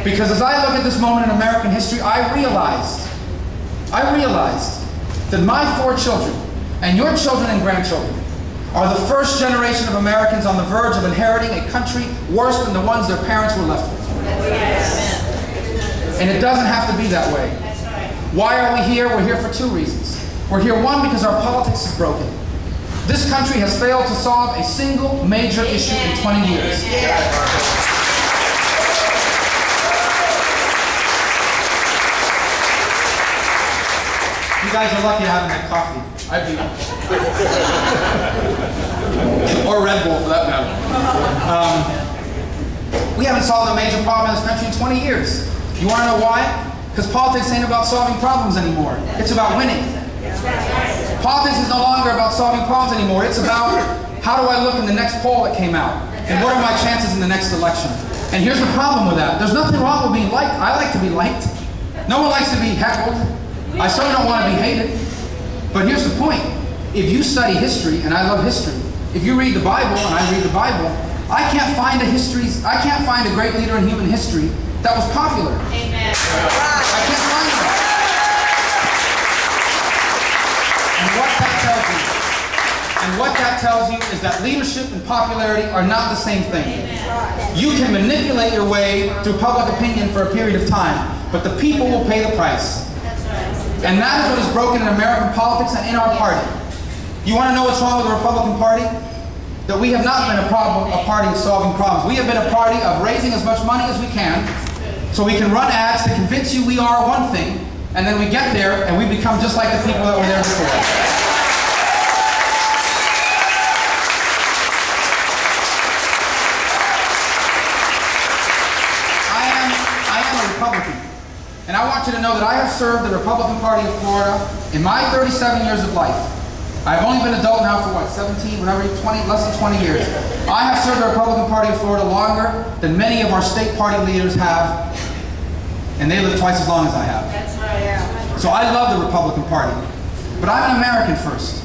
Because as I look at this moment in American history, I realized that my 4 children and your children and grandchildren are the first generation of Americans on the verge of inheriting a country worse than the ones their parents were left with. And it doesn't have to be that way. Why are we here? We're here for 2 reasons. We're here, 1, because our politics is broken. This country has failed to solve a single major issue in 20 years. You guys are lucky having that coffee. I'd be or Red Bull for that matter. We haven't solved a major problem in this country in 20 years. You want to know why? Because politics ain't about solving problems anymore. It's about winning. Politics is no longer about solving problems anymore. It's about how do I look in the next poll that came out? And what are my chances in the next election? And here's the problem with that. There's nothing wrong with being liked. I like to be liked. No one likes to be heckled. I certainly don't want to be hated. But here's the point. If you study history, and I love history, if you read the Bible, and I read the Bible, I can't find a great leader in human history that was popular. Amen. I can't find that. And what that tells you is that leadership and popularity are not the same thing. Amen. You can manipulate your way through public opinion for a period of time, but the people will pay the price. And that is what is broken in American politics and in our party. You want to know what's wrong with the Republican Party? That we have not been a party of solving problems. We have been a party of raising as much money as we can so we can run ads to convince you we are one thing, and then we get there and we become just like the people that were there before. I am a Republican. And I want you to know that I have served the Republican Party of Florida in my 37 years of life. I've only been adult now for what, 17, whatever, 20, less than 20 years. I have served the Republican Party of Florida longer than many of our state party leaders have, and they live twice as long as I have. That's right. So I love the Republican Party, but I'm an American first.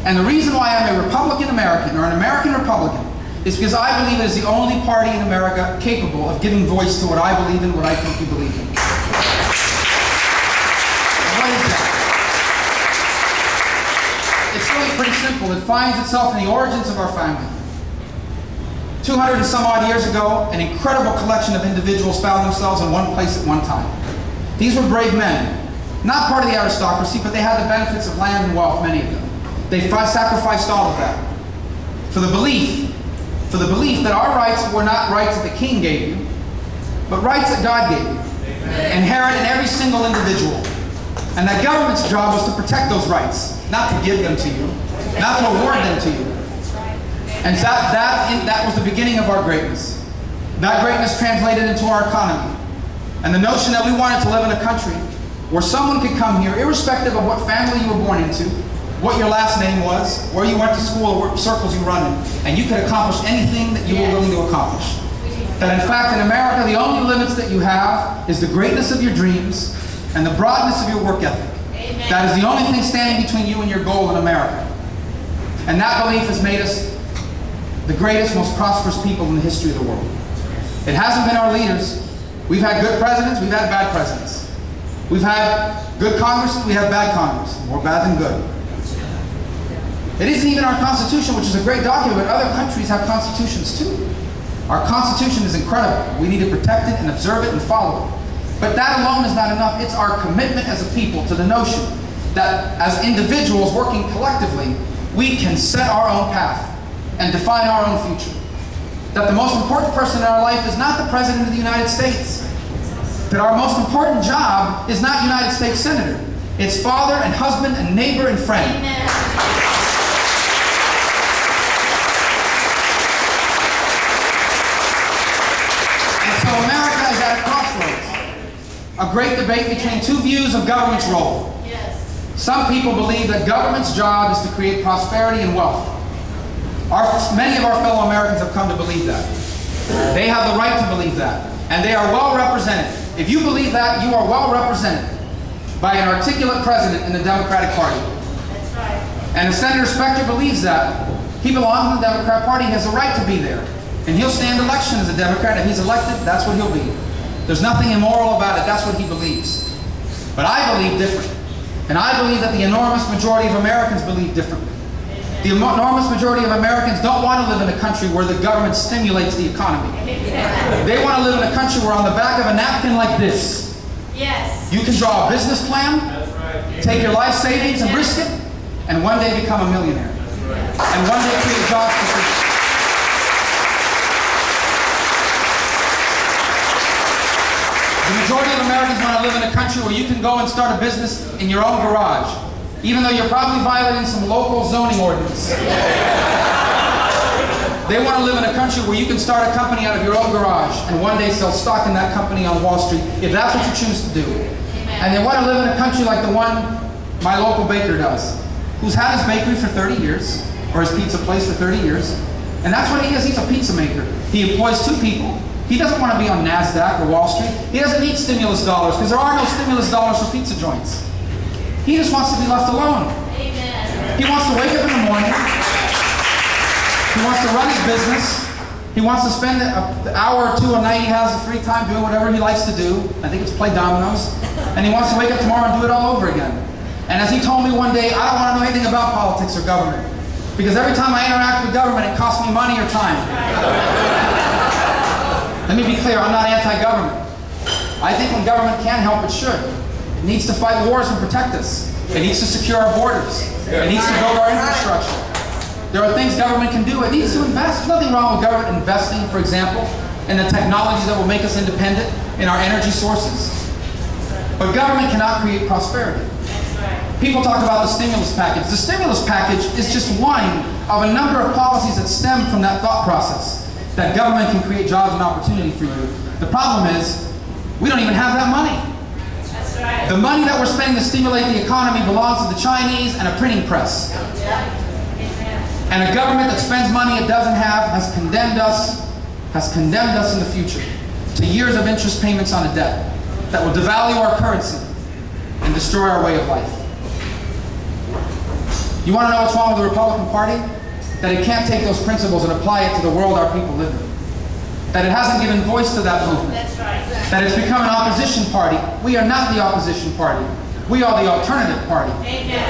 And the reason why I'm a Republican American, or an American Republican, is because I believe it is the only party in America capable of giving voice to what I believe in, what I think you believe in. What is that? It's really pretty simple. It finds itself in the origins of our family. 200 and some odd years ago, an incredible collection of individuals found themselves in one place at one time. These were brave men, not part of the aristocracy, but they had the benefits of land and wealth, many of them. They sacrificed all of that for the belief that our rights were not rights that the king gave you, but rights that God gave you, inherent in every single individual. And that government's job was to protect those rights, not to give them to you, not to award them to you. And that was the beginning of our greatness. That greatness translated into our economy. And the notion that we wanted to live in a country where someone could come here, irrespective of what family you were born into, what your last name was, where you went to school, or what circles you run in, and you could accomplish anything that you were willing to accomplish. That in fact in America the only limits that you have is the greatness of your dreams and the broadness of your work ethic. Amen. That is the only thing standing between you and your goal in America. And that belief has made us the greatest, most prosperous people in the history of the world. It hasn't been our leaders. We've had good presidents, we've had bad presidents. We've had good Congress, we have bad Congress. More bad than good. It isn't even our Constitution, which is a great document, but other countries have constitutions too. Our Constitution is incredible. We need to protect it and observe it and follow it. But that alone is not enough. It's our commitment as a people to the notion that as individuals working collectively, we can set our own path and define our own future. That the most important person in our life is not the President of the United States. That our most important job is not United States Senator. It's father and husband and neighbor and friend. Amen. So America is at a crossroads. A great debate between two views of government's role. Yes. Some people believe that government's job is to create prosperity and wealth. Many of our fellow Americans have come to believe that. They have the right to believe that. And they are well represented. If you believe that, you are well represented by an articulate president in the Democratic Party. That's right. And if Senator Specter believes that, he belongs to the Democrat Party, he has a right to be there. And he'll stand election as a Democrat. If he's elected, that's what he'll be. There's nothing immoral about it. That's what he believes. But I believe different. And I believe that the enormous majority of Americans believe differently. The enormous majority of Americans don't want to live in a country where the government stimulates the economy. They want to live in a country where on the back of a napkin like this, you can draw a business plan, take your life savings and risk it, and one day become a millionaire. And one day create jobs for people. The majority of Americans want to live in a country where you can go and start a business in your own garage, even though you're probably violating some local zoning ordinance. They want to live in a country where you can start a company out of your own garage and one day sell stock in that company on Wall Street, if that's what you choose to do. And they want to live in a country like the one my local baker does, who's had his bakery for 30 years, or his pizza place for 30 years. And that's what he is. He's a pizza maker. He employs 2 people. He doesn't want to be on NASDAQ or Wall Street. He doesn't need stimulus dollars because there are no stimulus dollars for pizza joints. He just wants to be left alone. Amen. He wants to wake up in the morning. He wants to run his business. He wants to spend an hour or 2 a night he has of free time doing whatever he likes to do. I think it's play dominoes. And he wants to wake up tomorrow and do it all over again. And as he told me one day, I don't want to know anything about politics or government. Because every time I interact with government, it costs me money or time. Let me be clear, I'm not anti-government. I think when government can help, it should. It needs to fight wars and protect us. It needs to secure our borders. It needs to build our infrastructure. There are things government can do. It needs to invest. There's nothing wrong with government investing, for example, in the technologies that will make us independent in our energy sources. But government cannot create prosperity. People talk about the stimulus package. The stimulus package is just one of a number of policies that stem from that thought process, that government can create jobs and opportunity for you. The problem is, we don't even have that money. That's right. The money that we're spending to stimulate the economy belongs to the Chinese and a printing press. And a government that spends money it doesn't have has condemned us in the future to years of interest payments on a debt that will devalue our currency and destroy our way of life. You want to know what's wrong with the Republican Party? That it can't take those principles and apply it to the world our people live in. That it hasn't given voice to that movement. That's right. That it's become an opposition party. We are not the opposition party. We are the alternative party. Amen.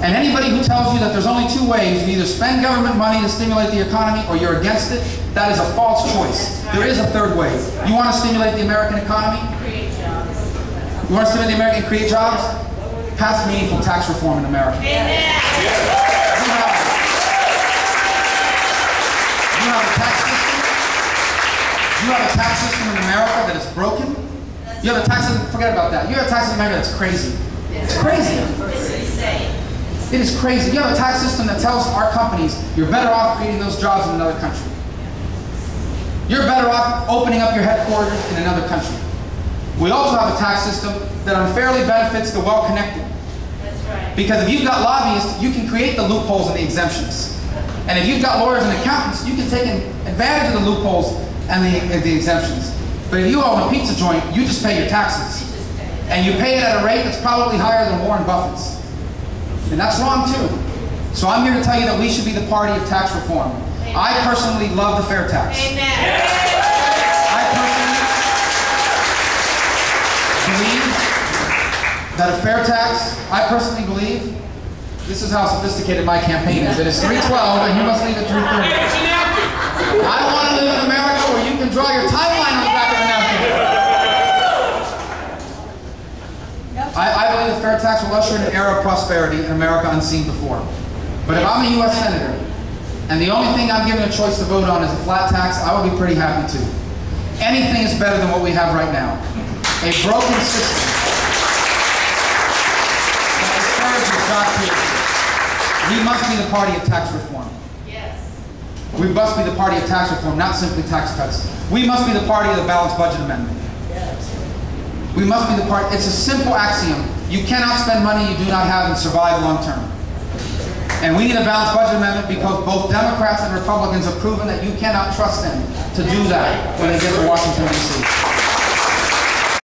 And anybody who tells you that there's only 2 ways, you either spend government money to stimulate the economy or you're against it, that is a false choice. There is a 3rd way. You want to stimulate the American economy? Create jobs. You want to stimulate the American and create jobs? Pass meaningful tax reform in America. Amen. You have a tax system. You have a tax system in America that is broken. You have a tax system, forget about that. You have a tax system in America that's crazy. It's crazy. It is crazy. You have a tax system that tells our companies you're better off creating those jobs in another country. You're better off opening up your headquarters in another country. We also have a tax system that unfairly benefits the well-connected. That's right. Because if you've got lobbyists, you can create the loopholes and the exemptions. And if you've got lawyers and accountants, you can take advantage of the loopholes and the exemptions. But if you own a pizza joint, you just pay your taxes. And you pay it at a rate that's probably higher than Warren Buffett's. And that's wrong too. So I'm here to tell you that we should be the party of tax reform. Amen. I personally love the fair tax. Amen. I personally believe that a fair tax, I personally believe, this is how sophisticated my campaign is. It is 3:12 and you must leave at 3:30. I want to live in America where you can draw your timeline on the back of a napkin. I believe the fair tax will usher in an era of prosperity in America unseen before. But if I'm a U.S. Senator, and the only thing I'm given a choice to vote on is a flat tax, I would be pretty happy too. Anything is better than what we have right now. A broken system that discourages job creation. We must be the party of tax reform. Yes. We must be the party of tax reform, not simply tax cuts. We must be the party of the balanced budget amendment. We must be the party. It's a simple axiom. You cannot spend money you do not have and survive long term. And we need a balanced budget amendment because both Democrats and Republicans have proven that you cannot trust them to do that when they get to Washington, D.C.